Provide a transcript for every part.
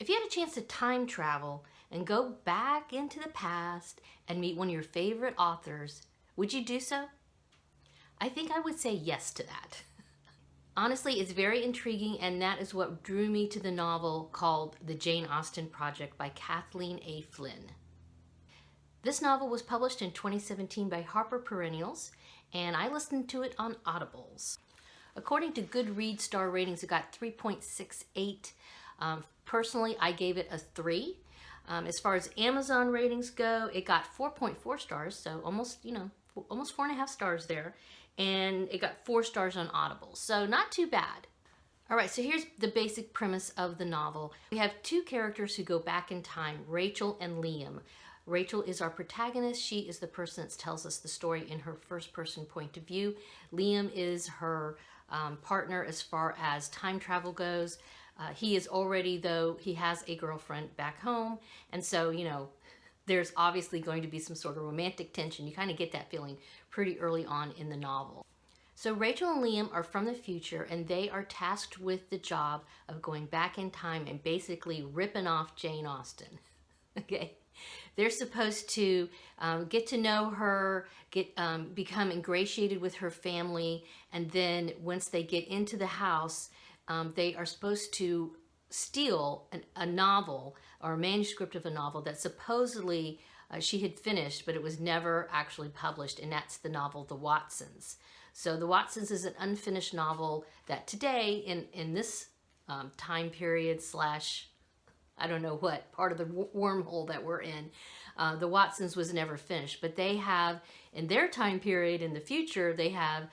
If you had a chance to time travel and go back into the past and meet one of your favorite authors, would you do so? I think I would say yes to that. Honestly, it's very intriguing, and that is what drew me to the novel called The Jane Austen Project by Kathleen A. Flynn. This novel was published in 2017 by Harper Perennials, and I listened to it on Audibles. According to Goodreads star ratings, it got 3.68. Personally, I gave it a 3. As far as Amazon ratings go, it got 4.4 stars, so almost 4.5 stars there. And it got 4 stars on Audible, so not too bad. All right, so here's the basic premise of the novel. We have 2 characters who go back in time, Rachel and Liam. Rachel is our protagonist. She is the person that tells us the story in her first-person point of view. Liam is her partner as far as time travel goes. He is already, though, he has a girlfriend back home, and so, there's obviously going to be some sort of romantic tension. You kind of get that feeling pretty early on in the novel. So Rachel and Liam are from the future, and they are tasked with the job of going back in time and basically ripping off Jane Austen. Okay, they're supposed to get to know her, become ingratiated with her family, and then once they get into the house, they are supposed to steal a novel or a manuscript of a novel that supposedly she had finished, but it was never actually published, and that's the novel The Watsons. So The Watsons is an unfinished novel that today, in this time period slash, I don't know what, part of the wormhole that we're in, The Watsons was never finished. But they have, in their time period in the future, they have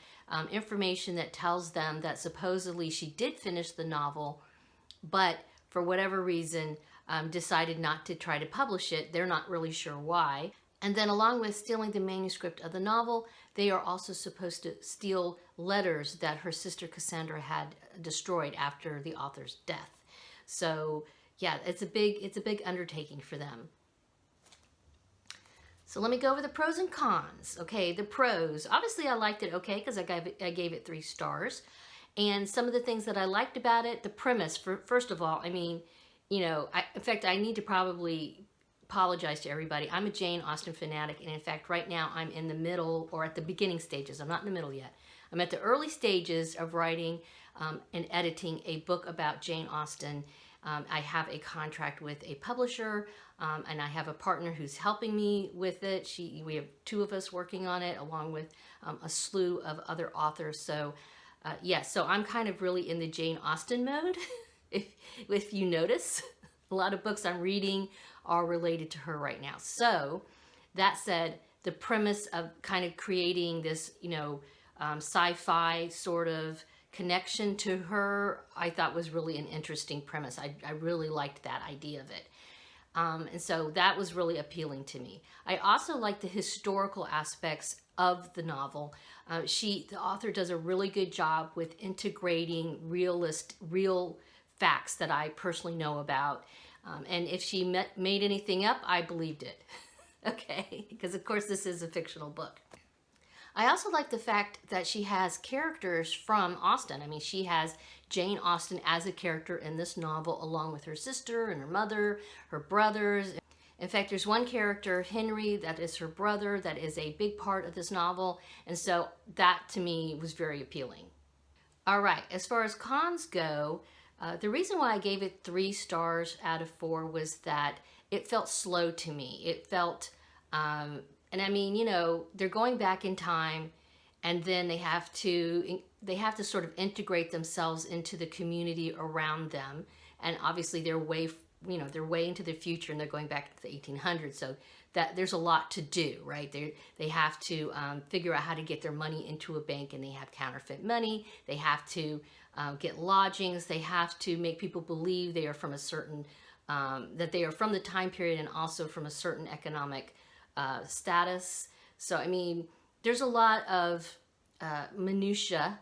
information that tells them that supposedly she did finish the novel, but for whatever reason decided not to try to publish it. They're not really sure why. And then along with stealing the manuscript of the novel, they are also supposed to steal letters that her sister Cassandra had destroyed after the author's death. So yeah, it's a big undertaking for them. So let me go over the pros and cons. Okay, the pros. Obviously I liked it okay because I gave it 3 stars. And some of the things that I liked about it, the premise, first of all, I mean, in fact, I need to probably apologize to everybody. I'm a Jane Austen fanatic, and in fact, right now I'm in the middle, or at the beginning stages. I'm not in the middle yet. I'm at the early stages of writing and editing a book about Jane Austen. I have a contract with a publisher, and I have a partner who's helping me with it. We have 2 of us working on it, along with a slew of other authors. So so I'm kind of really in the Jane Austen mode, if you notice. A lot of books I'm reading are related to her right now. So that said, the premise of kind of creating this, sci-fi sort of connection to her, I thought was really an interesting premise. I really liked that idea of it. And so that was really appealing to me. I also like the historical aspects of the novel. The author does a really good job with integrating real facts that I personally know about. And if she made anything up, I believed it. Okay, because of course this is a fictional book. I also like the fact that she has characters from Austen. I mean, she has Jane Austen as a character in this novel, along with her sister and her mother, her brothers. In fact, there's one character, Henry, that is her brother, that is a big part of this novel. And so that, to me, was very appealing. All right, as far as cons go, the reason why I gave it 3 stars out of 4 was that it felt slow to me. It felt, and I mean, they're going back in time, and then they have to sort of integrate themselves into the community around them. And obviously they're way into the future, and they're going back to the 1800s. So that there's a lot to do, right? They have to figure out how to get their money into a bank, and they have counterfeit money. They have to get lodgings. They have to make people believe they are from a certain, that they are from the time period and also from a certain economic status. So, I mean, there's a lot of minutia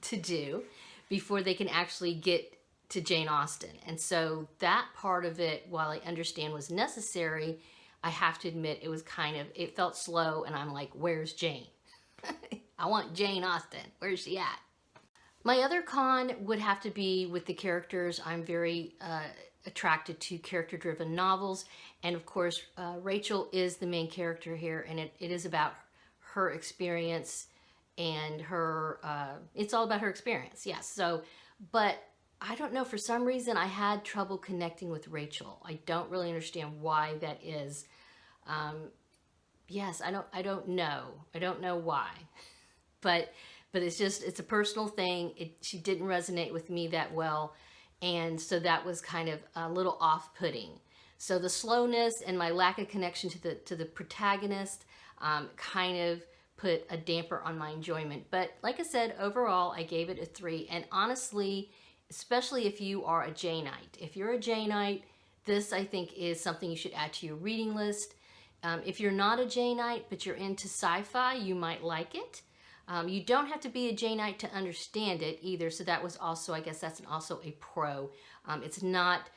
to do before they can actually get to Jane Austen. And so that part of it, while I understand was necessary, I have to admit it felt slow, and I'm like, where's Jane? I want Jane Austen. Where's she at? My other con would have to be with the characters. I'm very attracted to character-driven novels. And of course, Rachel is the main character here, and it is about her experience and her, it's all about her experience, yes. So, but I don't know, for some reason I had trouble connecting with Rachel. I don't really understand why that is. Yes, I don't know. I don't know why. But it's a personal thing. She didn't resonate with me that well. And so that was kind of a little off-putting. So the slowness and my lack of connection to the protagonist kind of put a damper on my enjoyment. But like I said, overall, I gave it a 3. And honestly, especially if you are a Janeite. If you're a Janeite, this I think is something you should add to your reading list. If you're not a Janeite, but you're into sci-fi, you might like it. You don't have to be a Janeite to understand it either, so that was also, I guess that's also a pro. It's not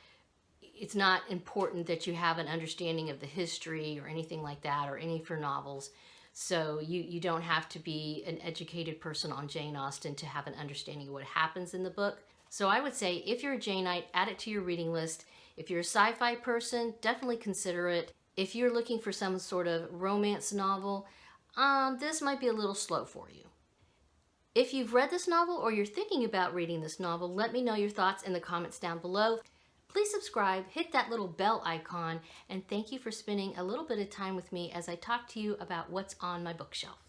important that you have an understanding of the history or anything like that, or any of her novels. So you don't have to be an educated person on Jane Austen to have an understanding of what happens in the book. So I would say if you're a Janeite, add it to your reading list. If you're a sci-fi person, definitely consider it. If you're looking for some sort of romance novel, this might be a little slow for you. If you've read this novel or you're thinking about reading this novel, let me know your thoughts in the comments down below. Please subscribe, hit that little bell icon, and thank you for spending a little bit of time with me as I talk to you about what's on my bookshelf.